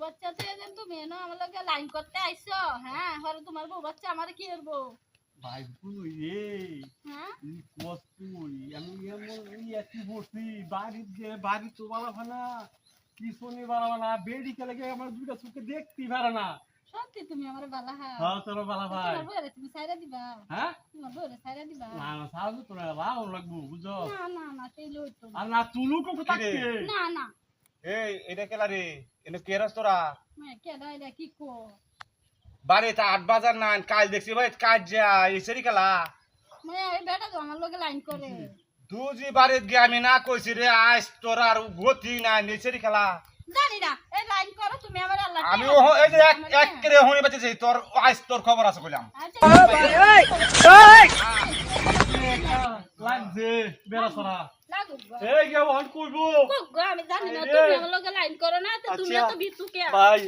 বাচ্চা তো এদিন তুমি এনো আমার লগে লাইন করতে আইছো হ্যাঁ হরে তোমার বউ বাচ্চা আমারে কি করব ভাই তুই রে হ্যাঁ তুই কস তুই আমি এমন একটু বসি বাড়ি তো বাড়াবো না পিছনে বাড়াবো না বেড়ি খেলে আমার দুইটা চোখে দেখতে পারে না সত্যি তুমি আমারে বালা হ্যাঁ তোর বালা ভাই তোমার বউরে তুমি সাইরা দিবা হ্যাঁ তোমার বউরে সাইরা দিবা না না সাজু তোরা রাও লাগবো বুঝছো না না না তেইলে হইতো না। আর না তুলু কোকো থাকতে না না এই এটা কেলা রে এনে কে রাস্তরা মে কেডা এটা কি কো বাড়িতে ৮ বাজার না কাল দেখছি ভাই কাজ যা এসেরি খেলা মে এই বেটা তো আমার লগে লাইন করে দুজি বাড়িতে গিয়ে আমি না কইছি রে আজ তোর আর গতি না এসেরি খেলা জানি না এই লাইন করো তুমি আমার আল্লাহ আমি এই যে এক করে হনি বাজেছি তোর আজ তোর খবর আছে কইলাম লাগছে বেড়া সরা লাগু এই কে বল কইবো গো আমি জানি না তুমি আমার লগে লাইন করো না তো তুমি তো ভিতু কে ভাই